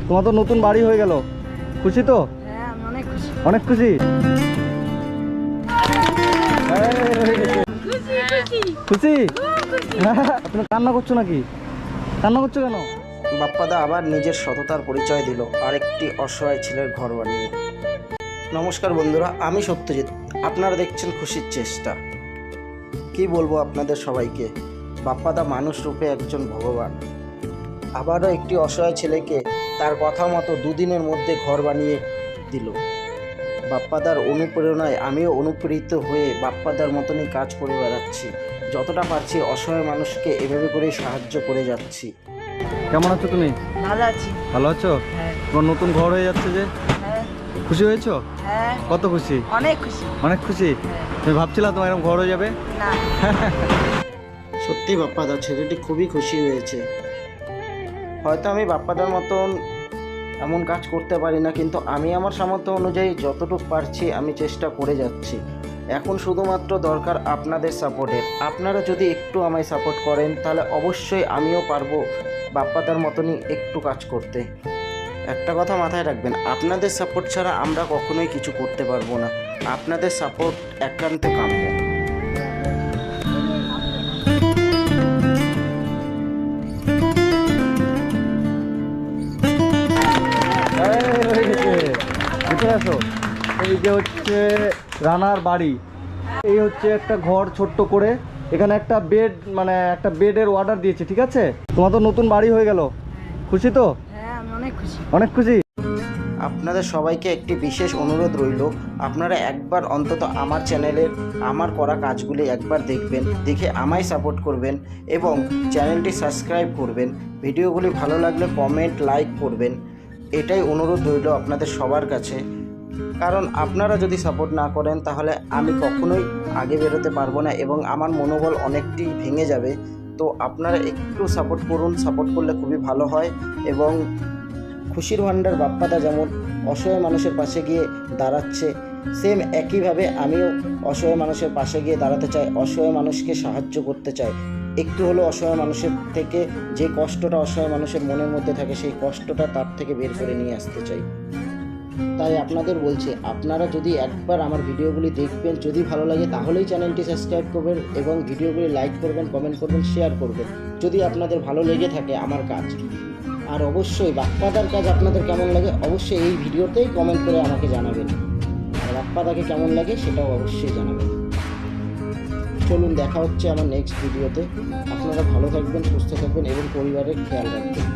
তোমার তো নতুন বাড়ি হয়ে গেল, খুশি তো? হ্যাঁ আমি অনেক খুশি। অনেক খুশি? খুশি? তুমি কান্না করছো নাকি? কান্না করছো কেন? বাপ্পাদা আবার নিজের সততার পরিচয় দিল আরেকটি অসহায় ছেলের ঘর বানিয়ে। নমস্কার বন্ধুরা, আমি সত্যজিৎ, আপনারা দেখছেন খুশির চেষ্টা। কি বলবো আপনাদের সবাইকে, বাপ্পাদা মানুষ রূপে একজন ভগবান। আবারও একটি অসহায় ছেলেকে তার কথা মতো দুদিনের মধ্যে ঘর বানিয়ে দিল। বাপ্পাদার অনুপ্রেরণায় আমিও অনুপ্রেরিত হয়ে বাপ্পাদার মতনই কাজ করে বেড়াচ্ছি। যতটা পারছি অসহায় মানুষকে এভাবে করেই সাহায্য করে যাচ্ছি। কেমন আছো তুমি? ভালো আছি। ভালো আছো? হ্যাঁ। তোমার নতুন ঘর হয়ে যাচ্ছে যে, হ্যাঁ। খুশি হয়েছো? হ্যাঁ। কত খুশি? অনেক খুশি। অনেক খুশি? হ্যাঁ। তুমি ভাবছিলা তোমার এরকম ঘর হয়ে যাবে? না। সত্যি বাপ্পাদা ছেলেটি খুবই খুশি হয়েছে। হয়তো আমি বাপ্পাদার মতন এমন কাজ করতে পারি না, কিন্তু আমি আমার সামর্থ্য অনুযায়ী যতটুকু পারছি আমি চেষ্টা করে যাচ্ছি। এখন শুধুমাত্র দরকার আপনাদের সাপোর্টের। আপনারা যদি একটু আমায় সাপোর্ট করেন তাহলে অবশ্যই আমিও পারবো বাপ্পাদার মতনই একটু কাজ করতে। একটা কথা মাথায় রাখবেন, আপনাদের সাপোর্ট ছাড়া আমরা কখনোই কিছু করতে পারবো না। আপনাদের সাপোর্ট একান্ত কাম্য। বুঝতে আসো, এই যে হচ্ছে রানার বাড়ি, এই হচ্ছে একটা ঘর ছোট্ট করে, এখানে একটা বেড, মানে একটা বেডের অর্ডার দিয়েছে, ঠিক আছে? তোমার তো নতুন বাড়ি হয়ে গেল, খুশি তো? হ্যাঁ আমি অনেক খুশি। অনেক খুশি? আপনাদের সবাইকে একটি বিশেষ অনুরোধ রইল, আপনারা একবার অন্তত আমার চ্যানেলের আমার করা কাজগুলি একবার দেখবেন, দেখে আমায় সাপোর্ট করবেন এবং চ্যানেলটি সাবস্ক্রাইব করবেন। ভিডিওগুলি ভালো লাগলে কমেন্ট লাইক করবেন, এটাই অনুরোধ রইল আপনাদের সবার কাছে। কারণ আপনারা যদি সাপোর্ট না করেন তাহলে আমি কখনোই আগে বেরোতে পারবো না এবং আমার মনোবল অনেকটি ভেঙে যাবে। তো আপনারা একটু সাপোর্ট করুন, সাপোর্ট করলে খুবই ভালো হয়। এবং খুশির ভাণ্ডার বাপ্পাদা যেমন অসহায় মানুষের পাশে গিয়ে দাঁড়াচ্ছে, সেম একইভাবে আমিও অসহায় মানুষের পাশে গিয়ে দাঁড়াতে চাই, অসহায় মানুষকে সাহায্য করতে চাই। একটু হলেও অসহায় মানুষের থেকে যে কষ্টটা অসহায় মানুষের মনের মধ্যে থাকে সেই কষ্টটা তার থেকে বের করে নিয়ে আসতে চাই। তাই আপনাদের বলছি, আপনারা যদি একবার আমার ভিডিওগুলি দেখবেন, যদি ভালো লাগে তাহলেই চ্যানেলটি সাবস্ক্রাইব করবেন এবং ভিডিওগুলি লাইক করবেন, কমেন্ট করবেন, শেয়ার করবেন যদি আপনাদের ভালো লেগে থাকে আমার কাজ। আর অবশ্যই বাপ্পাদার কাজ আপনাদের কেমন লাগে অবশ্যই এই ভিডিওতেই কমেন্ট করে আমাকে জানাবেন। আর বাপ্পাদাকে কেমন লাগে সেটাও অবশ্যই জানাবেন। চলুন, দেখা হচ্ছে আমার নেক্সট ভিডিওতে। আপনারা ভালো থাকবেন, সুস্থ থাকবেন এবং পরিবারের খেয়াল রাখবেন।